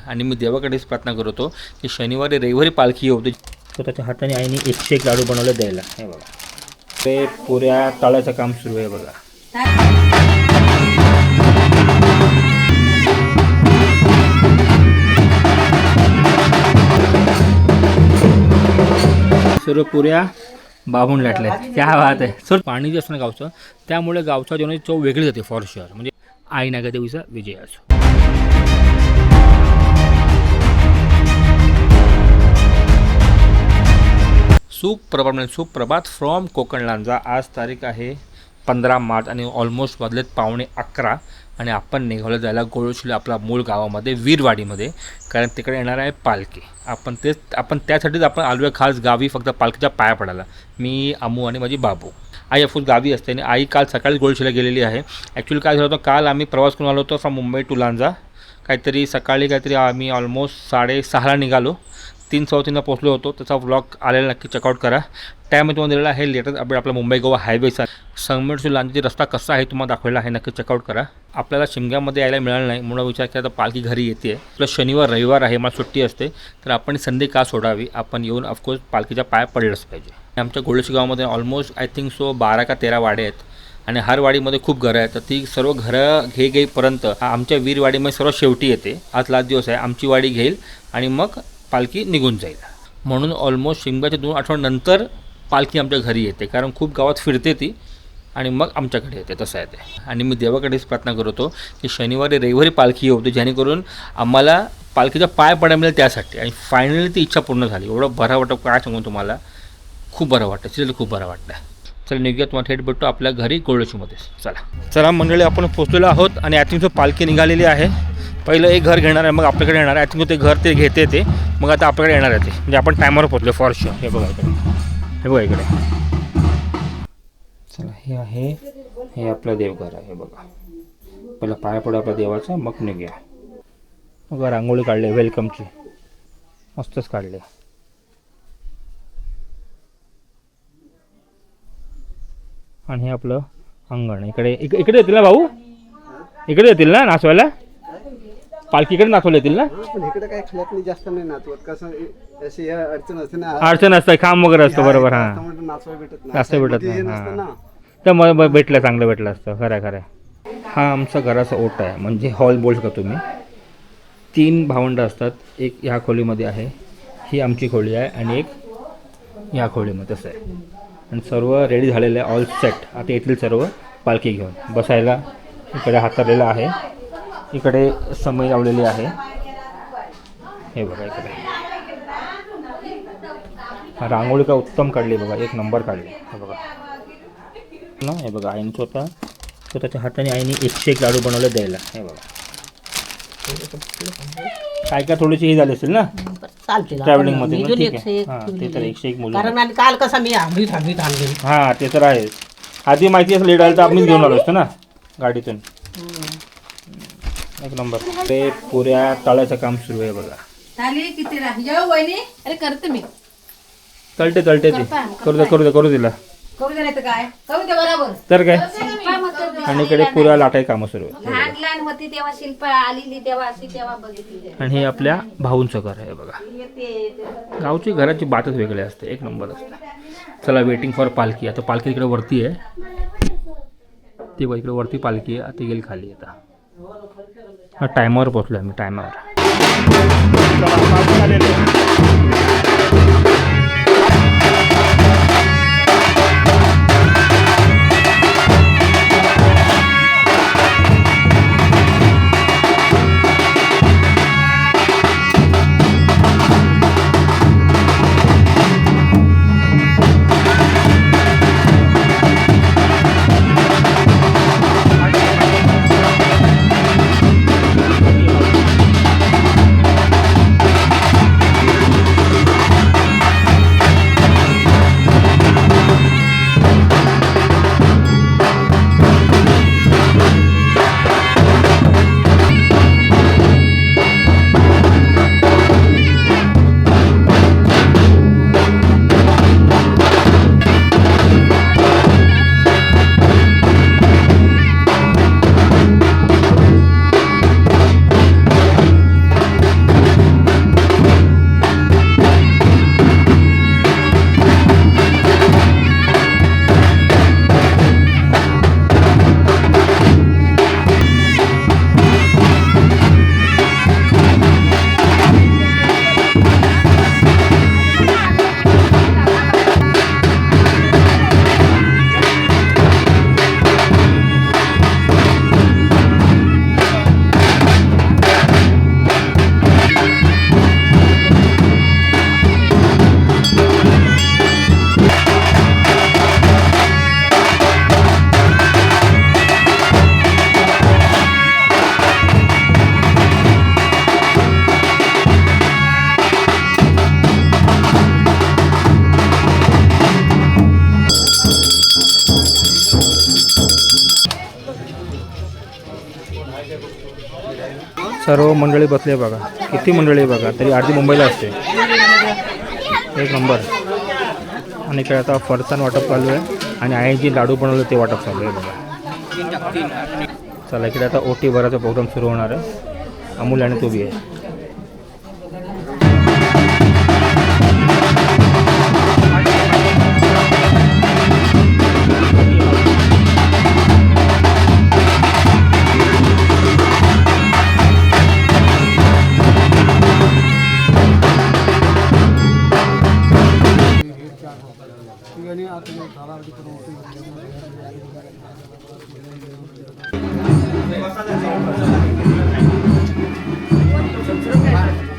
आणि मी देवाकडेच प्रार्थना करत होतो की शनिवारी रविवारी पालखी होती. स्वतःच्या हाताने आईने 101 लाडू बनवले द्यायला. हे बघा ते पुऱ्या तळाचं काम सुरू आहे बघा. सर्व पुऱ्या बाबून लाटल्या. क्या बात आहे सर. पाणी जे असतं ना गावचं, त्यामुळे गावच्या जेवणाची चव वेगळी जाते फॉर शुअर. म्हणजे आई नागदेवीचा विजय असो. सुप्रभात फ्रॉम कोकण लांजा. आज तारीख आहे 15 मार्च आणि ऑलमोस्ट वाजलेत 11:15 आणि आपण निघालो जायला गोळशिले आपला मूळ गावामध्ये वीरवाडीमध्ये, कारण तिकडे येणार आहे पालखी. आपण त्यासाठीच आपण आलो आहे खास गावी, फक्त पालखीच्या पाया पडायला. मी अमू आणि माझी बाबू. आई ऑफकोर्स गावी असते आणि आई काल सकाळीच गोळशिला गेलेली आहे. ॲक्च्युली काय झालं होतं, काल आम्ही प्रवास करून आलो होतो फ्रॉम मुंबई टू लांजा. सकाळी आम्ही ऑलमोस्ट 6:30ला निघालो, 3:15ला पोहोचलो होतो. त्याचा व्लॉग आलेला नक्की चेकआउट करा. त्यामध्ये तुम्हाला दिलेला आहे लेटेस्ट अपडेट आपला मुंबई गोवा हायवेचा. संगमेड टू लांजाची रस्ता कसा आहे तुम्हाला दाखवलेला आहे, नक्की चेकआउट करा. आपल्याला शिमग्यामध्ये यायला मिळालं नाही म्हणून विचार केला तर पालखी घरी येते. आपलं शनिवार रविवार आहे, मला सुट्टी असते, तर आपण संधी का सोडावी. आपण येऊन ऑफकोर्स पालखीच्या पाया पडलंच पाहिजे. आमच्या गोळशी गावामध्ये ऑलमोस्ट आय थिंक 12 का 13 वाडे आहेत आणि हर वाडीमध्ये खूप घरं आहेत. तर ती सर्व घरं घेईपर्यंत आमच्या वीरवाडीमध्ये सर्व शेवटी येते. आज लास्ट दिवस आहे, आमची वाडी घेईल आणि मग पालखी निघून जाईल. म्हणून ऑलमोस्ट शिमग्याच्या 2 आठवड्यानंतर पालखी आमच्या घरी येते, कारण खूप गावात फिरते ती आणि मग आमच्याकडे येते. तसं आहे ते. आणि मी देवाकडेच प्रार्थना करत होतो की शनिवारी रविवारी पालखी होती, जेणेकरून आम्हाला पालखीचा पाय पडायला मिळेल त्यासाठी. आणि फायनली ती इच्छा पूर्ण झाली. एवढं बरं वाटतं काय सांगू तुम्हाला, खूप बरं वाटतं. सिरियसली खूप बरं वाटतं. चला निघूया, तुम्हाला थेट भेटतो आपल्या घरी गोळशीमध्ये. चला मंडळी, आपण पोचलेलो आहोत आणि आय थिंक पालखी निघालेली आहे. पहिलं एक घर घेणार आहे, मग आपल्याकडे येणार आहे. आय थिंक ते घर ते घेते ते, मग आता आपल्याकडे येणार आहे ते. म्हणजे आपण टायमावर पोचलो फॉर शुअर. हे बघा इकडे. चला हे आहे, हे आपलं देवघर आहे. हे बघा, पहिला पाया पडू आपल्या देवाचा, मग निघूया. बघा रांगोळी काढली वेलकमची, मस्तच काढली. आणि हे आपलं अंगण. इकडे येतील ना भाऊ, इकडे येतील ना नाचवायला, पालखीकडे नाचवायला येतील ना. इकडे काय खल्यातली जास्त नाही नाचवत, कसं अशी अडचण असते ना, अडचण असतं, काम वगैरे असतं. बरोबर. हां, नाचवायला भेटत नाही. हां, तर मग भेटलं, चांगलं भेटलं असतं. खरं. हा आमचा घराचा ओटा आहे, म्हणजे हॉल बोलू शकता तुम्ही. 3 भावंड असतात, एक ह्या खोलीमध्ये आहे, ही आमची खोली आहे, आणि एक ह्या खोलीमध्ये. तसं आहे. आणि सर्व रेडी झालेलं आहे, ऑल सेट. आता येथील सर्व पालखी घेऊन बसायला. इकडे हातारलेला आहे, इकडे समय लावलेली आहे. हे बघा इकडे रांगोळी का उत्तम काढली बघा, 1 नंबर काढली. हे बघा ना, हे बघा आईने स्वतःच्या हाताने आईने 101 लाडू बनवले द्यायला. हे बघा काय थोडीशी ही झाली असेल ना ट्रॅव्हलिंग मध्ये. ठीक आहे. हां, ते तर 101 मुलं, कारण काल कसा मी थांबली. हां ते तर आहेच. आधी माहिती असं लेट आलं तर आम्हीच घेऊन आलो असतो ना गाडीतून. 1 नंबर. ते पुऱ्या तळाचं काम सुरू आहे बघा. अरे करते मी, तळते ते करू दिला तर काय. आणि इकडे पुऱ्या लाटाई कामं सुरू आहे. लहान होती तेव्हा शिल्पा आलेली तेव्हा बघितली. आणि हे आपल्या भाऊंचं घर आहे बघा. गावची घराची बातच वेगळी असते, 1 नंबर असते. चला वेटिंग फॉर पालखी. आता पालखी इकडे वरती आहे, ती इकडे वरती पालखी आहे. आता गेली खाली. आता टायमावर पोचलो आम्ही, टायमावर. सर्व मंडळी बसली आहे बघा. किती मंडळी आहे बघा, तरी अर्धी मुंबईला असते. एक नंबर. आणि इकडे आता फरसाण वाटप चालू आहे आणि आईची लाडू बनवले ते वाटप चालू आहे बघा. चला इकडे आता ओटी भराचा प्रोग्राम सुरू होणार आहे. अमूल आणि तो बी आहे.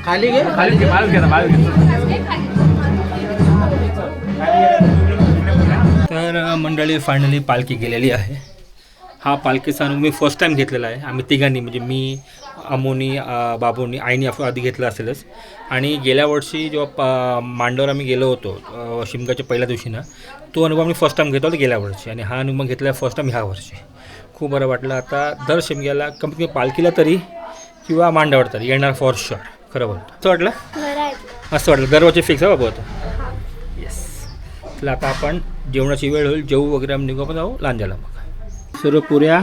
खाली घे. तर मंडळी फायनली पालखी गेलेली आहे. हा पालखीचा अनुभव मी फर्स्ट टाईम घेतलेला आहे. आम्ही तिघांनी म्हणजे मी, अमोनी, बाबूनी, आईनी आधी घेतलं असेलच. आणि गेल्या वर्षी जेव्हा मांडवर आम्ही गेलो होतो शिमग्याच्या पहिल्या दिवशी ना, तो अनुभव आम्ही फर्स्ट टाईम घेतला होता गेल्या वर्षी. आणि हा अनुभव घेतला आहे फर्स्ट टाईम ह्या वर्षी. खूप बरं वाटलं. आता दर शिमग्याला कमीत कमी पालखीला तरी किंवा मांडावर तरी येणार फॉर शुअर. खरं बोलतो. असं वाटलं? मस्त वाटलं. दरवर्षी फिक्स आहे बाबू आता. येस. तर आता आपण जेवणाची वेळ होईल. जेवू वगैरे आम्ही निघू, आपण जाऊ लांजाला. मग सर्व पुऱ्या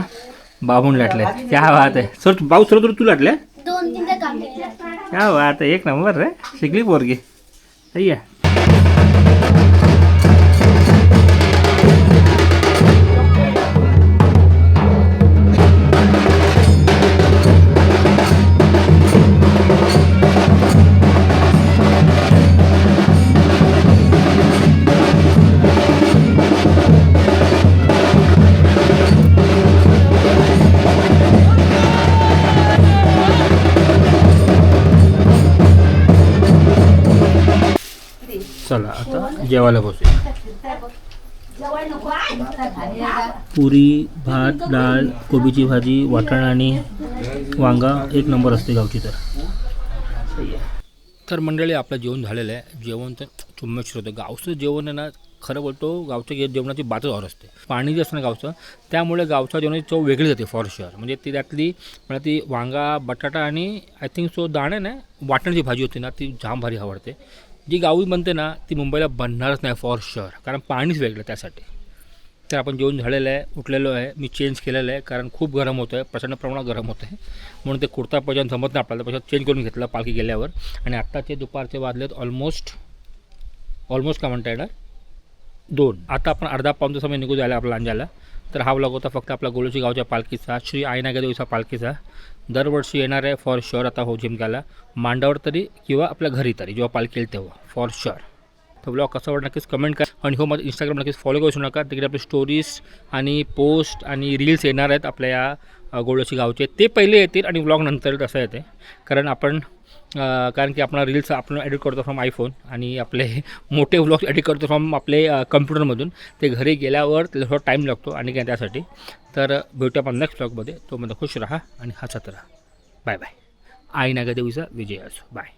बाबून लाटल्या. क्या बात आहे. सर भाऊ सर्व तू लाटल्या? 2-3 काम केले. क्या बात आहे. एक नंबर रे. शिकली पोरगी. सही आहे. चला आता जेवायला बसूया. पुरी, भात, डाळ, कोबीची भाजी, वाटाणा आणि वांगा. एक नंबर असते गावची. तर मंडळी आपलं जेवण झालेलं आहे. जेवण तर चुम्मेश्वर होतं. गावचं जेवण आहे ना, खरं बोलतो गावच्या जेवणाची बातच और असते. पाणी जे असतं ना गावचं, त्यामुळे गावच्या जेवणाची चव वेगळी जाते फॉर शुअर. म्हणजे ती त्यातली मला ती वांगा, बटाटा आणि आय थिंक सो दाणे ना, वाटाण्याची भाजी होती ना, ती जाम भारी आवडते. जी गावी बनते ना, ती मुंबईला बनणारच नाही फॉर शुअर, कारण पाणीच वेगळं त्यासाठी. तर आपण जेवण झालेलं आहे, उठलेलो आहे. मी चेंज केलेलं आहे कारण खूप गरम होतं आहे, प्रचंड प्रमाणात गरम होतं आहे. म्हणून ते कुर्ता पैजामा जमत नाही आपल्याला, पैसा चेंज करून घेतला पालखी गेल्यावर. आणि आत्ताचे दुपारचे वाजलेत ऑलमोस्ट काय म्हणता येणार 2. आता आपण अर्धा पाऊण तासामध्ये निघू जायला आपल्या लांजाला. तर हा व्लॉग होता फक्त आपला गोळूची गावच्या पालखीचा, श्री आईनागा देवीचा पालखीचा. दरवर्षी येणार आहे फॉर शुअर. आता हो जिमकाला मांडावर तरी किंवा आपल्या घरी तरी जेव्हा पालखी येईल तेव्हा फॉर शुअर. तो ब्लॉग कसा वाटला नक्कीच कमेंट करा. आणि हो माझं इंस्टाग्राम नक्कीच फॉलो करू नका. तिकडे आपले स्टोरीज आणि पोस्ट आणि रील्स येणार आहेत आपल्या या गोळूची गावचे. ते पहिले येतील आणि व्लॉग नंतर तसं येते. कारण की आपण रील्स आपण एडिट करतो फ्रॉम आयफोन आणि आपले मोठे व्लॉग्स एडिट करतो फ्रॉम आपले कम्प्युटरमधून. ते घरी गेल्यावर त्याला थोडा टाईम लागतो आणि काय त्यासाठी. तर भेटू आपण नेक्स्ट व्लॉगमध्ये. तो म्हणजे खुश राहा आणि हसत राहा. Bye bye. आईनागा देवीचा विजय असो. बाय.